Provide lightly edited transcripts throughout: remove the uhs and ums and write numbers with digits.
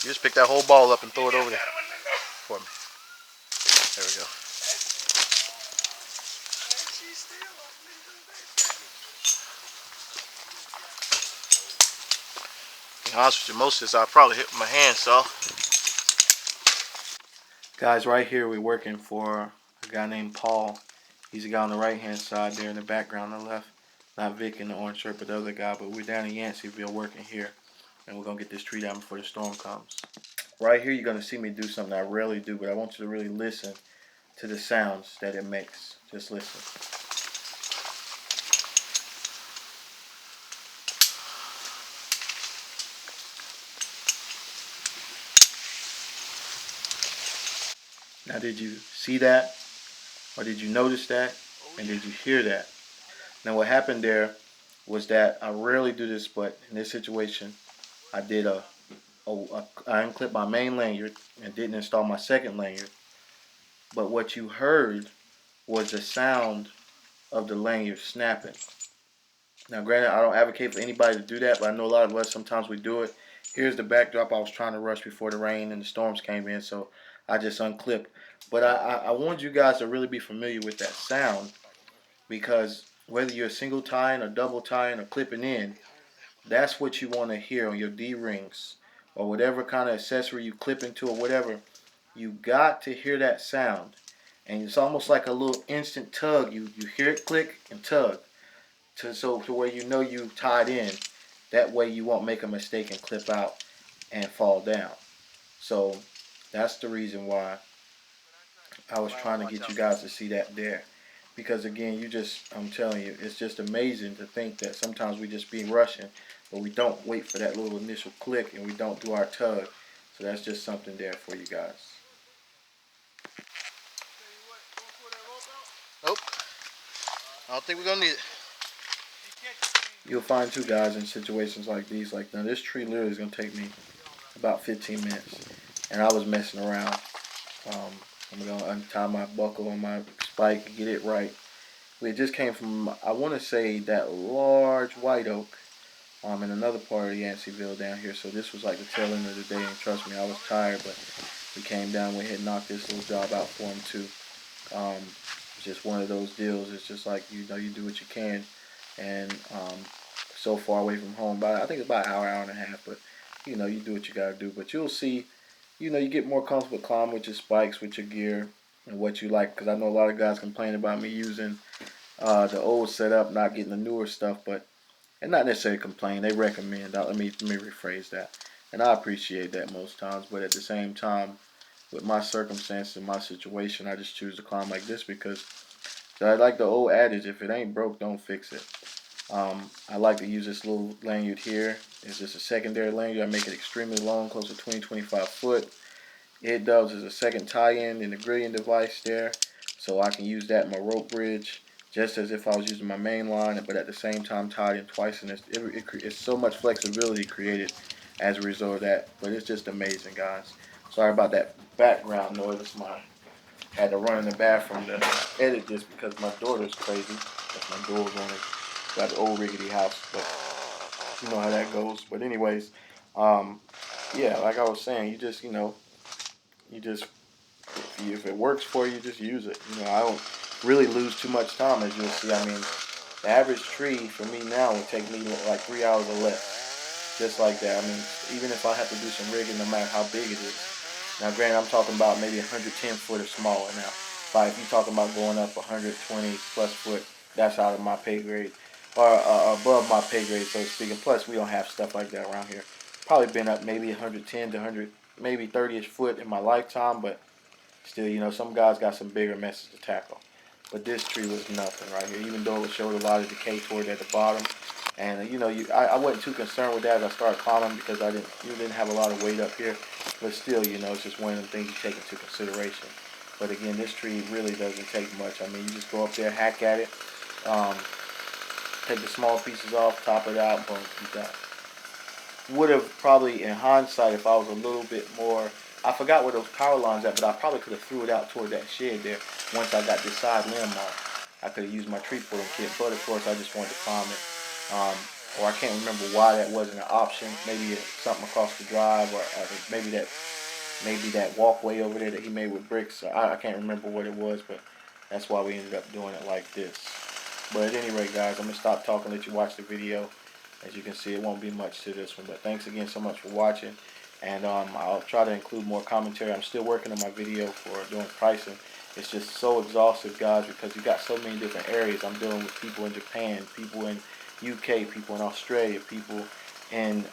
You just pick that whole ball up and throw it over there for me. There we go. To be honest with you, most of this I'll probably hit with my hand, so. Guys, right here we're working for a guy named Paul. He's the guy on the right hand side there in the background on the left. Not Vic in the orange shirt, but the other guy. But we're down in Yanceyville working here. And we're going to get this tree down before the storm comes. Right here you're going to see me do something I rarely do, but I want you to really listen to the sounds that it makes. Just listen. Now did you see that? Or did you notice that? And did you hear that? Now what happened there was that I rarely do this, but in this situation I did I unclipped my main lanyard and didn't install my second lanyard. But what you heard was the sound of the lanyard snapping. Now granted, I don't advocate for anybody to do that, but I know a lot of us, sometimes we do it. Here's the backdrop. I was trying to rush before the rain and the storms came in, so I just unclipped. But I want you guys to really be familiar with that sound, because whether you're single tying or double tying or clipping in, that's what you want to hear on your D-rings or whatever kind of accessory you clip into or whatever. You got to hear that sound. And it's almost like a little instant tug. You hear it click and tug to where you know you tied in. That way you won't make a mistake and clip out and fall down. So that's the reason why I was trying to get you guys to see that there. Because again, I'm telling you, it's just amazing to think that sometimes we just be rushing, but we don't wait for that little initial click and we don't do our tug. So that's just something there for you guys. Nope. I don't think we're going to need it. You'll find too, guys, in situations like these, like now this tree literally is going to take me about 15 minutes. And I was messing around. I'm going to untie my buckle on my spike and get it right. It just came from, I want to say, that large white oak in another part of Yanceyville down here. So this was like the tail end of the day, and trust me, I was tired, but we came down, we had knocked this little job out for him too. It's just one of those deals. It's just like, you know, you do what you can, and so far away from home, I think it's about an hour and a half, but you know, you do what you got to do. But you'll see, you know, you get more comfortable climbing with your spikes, with your gear, and what you like. Because I know a lot of guys complain about me using the old setup, not getting the newer stuff, and not necessarily complain. They recommend. Let me rephrase that. And I appreciate that most times. But at the same time, with my circumstances and my situation, I just choose to climb like this because I like the old adage: if it ain't broke, don't fix it. I like to use this little lanyard here. It's just a secondary lanyard. I make it extremely long, close to 20-25 foot. It does is a second tie-in in the grilling device there, so I can use that in my rope bridge just as if I was using my main line, but at the same time tied in twice, and it's so much flexibility created as a result of that. But it's just amazing, guys. Sorry about that background noise. I had to run in the bathroom to edit this because my daughter's crazy. That's my door's on it. Got the old rickety house, but you know how that goes. But anyways, yeah, like I was saying, you just if it works for you, just use it. You know, I don't really lose too much time, as you'll see. I mean, the average tree for me now would take me like 3 hours or less, just like that. I mean, even if I have to do some rigging, no matter how big it is. Now, granted, I'm talking about maybe 110 foot or smaller now. But if you're talking about going up 120 plus foot, that's out of my pay grade, or above my pay grade, so to speak. And plus, we don't have stuff like that around here. Probably been up maybe 110 to 100, maybe 30-ish foot in my lifetime, but still, you know, some guys got some bigger messes to tackle. But this tree was nothing right here, even though it showed a lot of decay toward at the bottom. And you know, I wasn't too concerned with that as I started climbing because you didn't have a lot of weight up here. But still, you know, it's just one of the things you take into consideration. But again, this tree really doesn't take much. I mean, you just go up there, hack at it, take the small pieces off, top it out, boom, you're done. Would have probably, in hindsight, if I was a little bit more, I forgot where those power lines at, but I probably could have threw it out toward that shed there once I got this side limb on. I could have used my tree pulling kit, but of course I just wanted to climb it. or I can't remember why that wasn't an option. Maybe it's something across the drive, or maybe that walkway over there that he made with bricks. I can't remember what it was, but that's why we ended up doing it like this. But at any rate, guys, I'm going to stop talking, let you watch the video. As you can see, it won't be much to this one. But thanks again so much for watching. And I'll try to include more commentary. I'm still working on my video for doing pricing. It's just so exhaustive, guys, because you got so many different areas. I'm dealing with people in Japan, people in UK, people in Australia, people in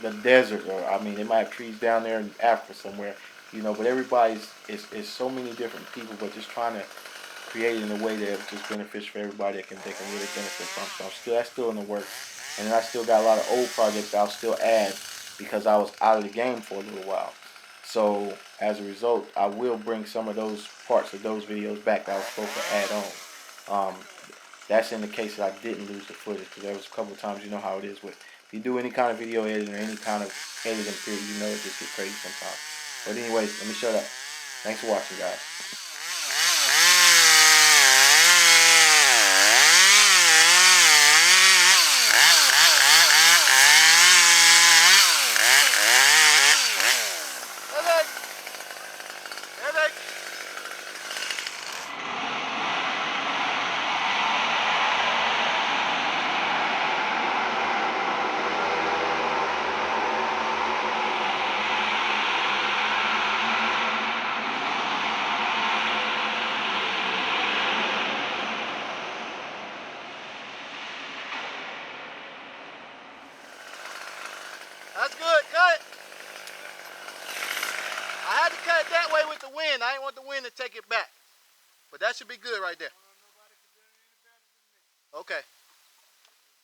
the desert, or I mean, they might have trees down there in Africa somewhere, you know. But everybody's is so many different people, but just trying to create it in a way that it's just beneficial for everybody that they can really benefit from. So that's still in the works, and then I still got a lot of old projects that I'll still add because I was out of the game for a little while. So as a result, I will bring some of those parts of those videos back that I was supposed to add on. That's in the case that I didn't lose the footage, because there was a couple of times, you know how it is with, if you do any kind of video editing or any kind of editing period, you know it just gets crazy sometimes. But anyways, let me shut up. Thanks for watching, guys. That's good, cut it. I had to cut it that way with the wind. I didn't want the wind to take it back. But that should be good right there. Okay.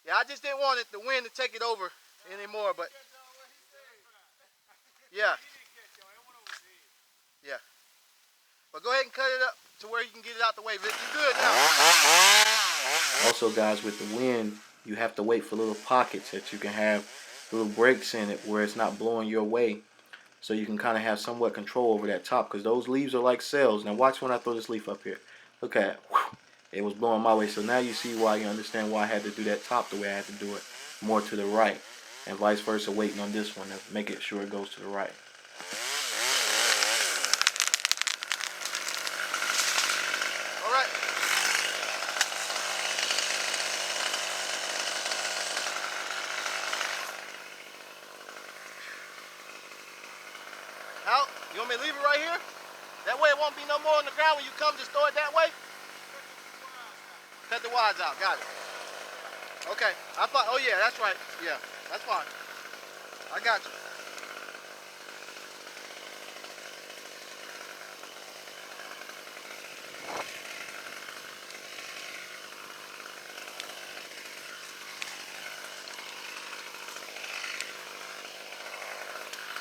Yeah, I just didn't want the wind to take it over anymore, but yeah. Yeah. But go ahead and cut it up to where you can get it out the way. Vic, you're good now. Also, guys, with the wind, you have to wait for little pockets that you can have little breaks in it where it's not blowing your way, so you can kind of have somewhat control over that top, because those leaves are like cells. Now watch when I throw this leaf up here. Look at it. It was blowing my way. So now you see why, you understand why I had to do that top the way I had to do it, more to the right, and vice versa, waiting on this one to make it sure it goes to the right. All right. Out. You want me to leave it right here? That way it won't be no more on the ground when you come. Just throw it that way. Cut the wads out. Got it. Okay. I thought. Oh yeah, that's right. Yeah, that's fine. I got you.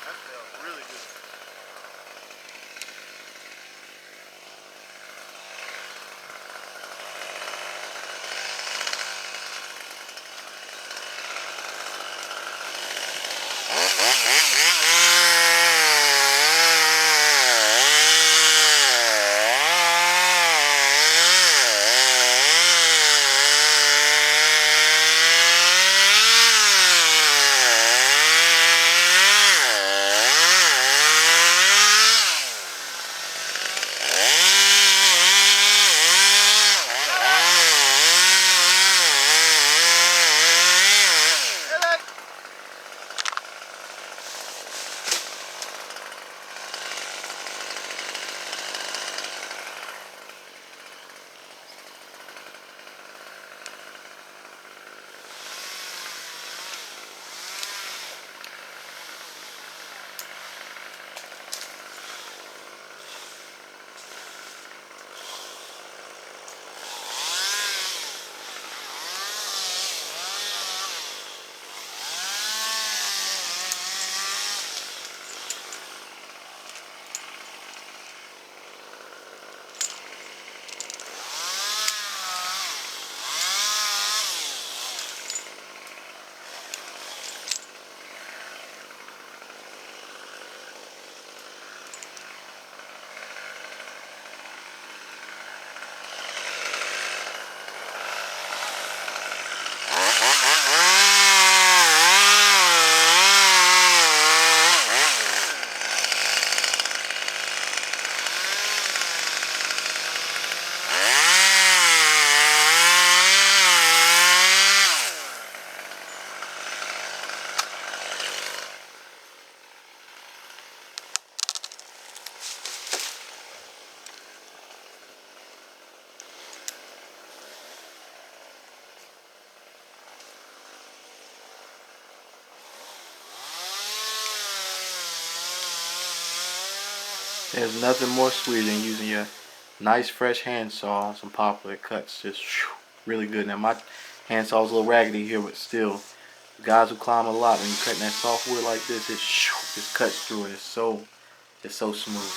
That felt really good. There's nothing more sweet than using your nice fresh handsaw on some poplar. It cuts just really good. Now my handsaw's a little raggedy here, but still, guys who climb a lot, when you're cutting that soft wood like this, it just cuts through it. It's so smooth.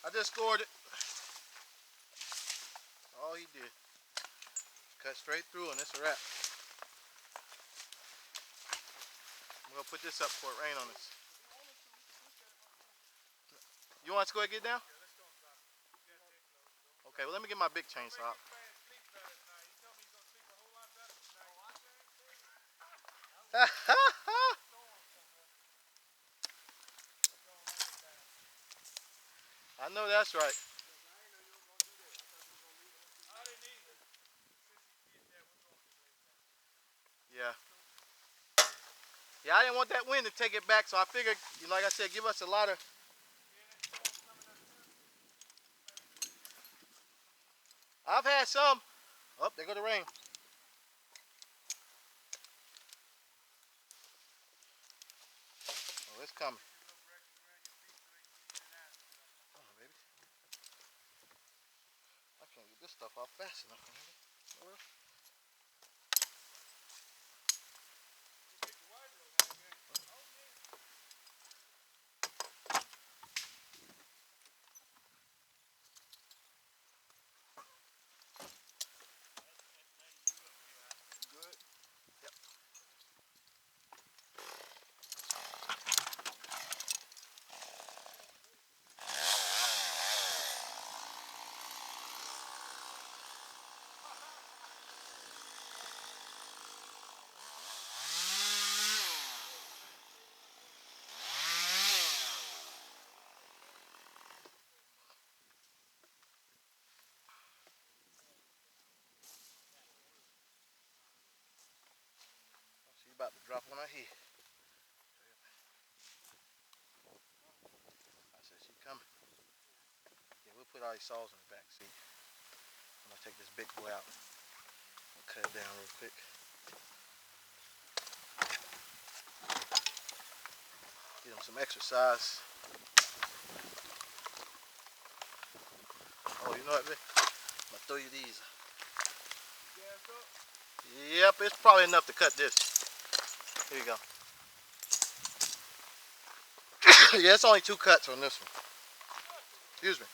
I just scored it. All he did. Cut straight through and it's a wrap. I'm gonna put this up before it rain on us. You want us to go ahead and get down? Okay, well let me get my big chainsaw out. I know that's right. Yeah. Yeah, I didn't want that wind to take it back, so I figured, like I said, give us a lot of... I've had some. Oh, there go the rain. Oh, it's coming. Come on, baby. I can't get this stuff off fast enough. She's about to drop on her head. I said she's coming. Yeah, we'll put all these saws in the back seat. I'm gonna take this big boy out and cut it down real quick. Get him some exercise. Oh, you know what, Vic? I'm gonna throw you these. Yep, it's probably enough to cut this. Here you go. Yeah, it's only 2 cuts on this one. Excuse me.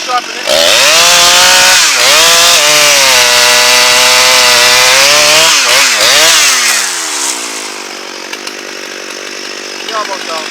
sharpen it. You almost done.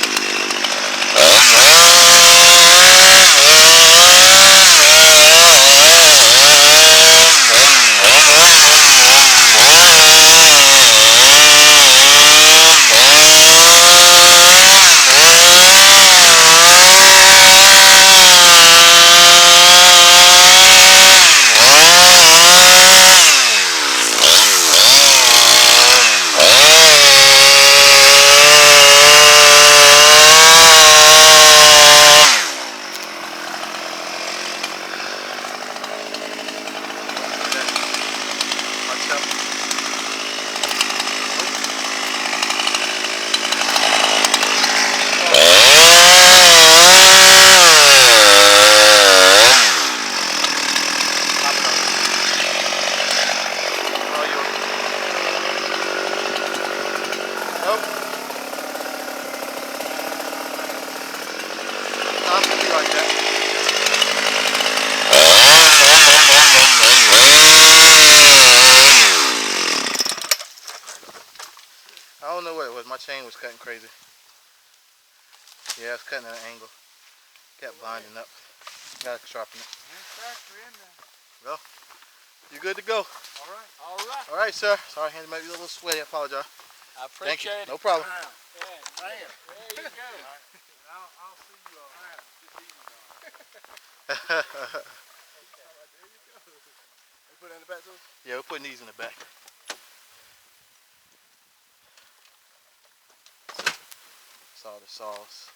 I don't know what it was. My chain was cutting crazy. Yeah, it's cutting at an angle. Kept binding up. Gotta sharpen it. Well, you good to go. All right, sir. Sorry, hands might be a little sweaty. I apologize. I appreciate it. No problem. Yeah, there you go. I'll see you around. You put it in the back too? Yeah, we're putting these in the back. That's all the sauce.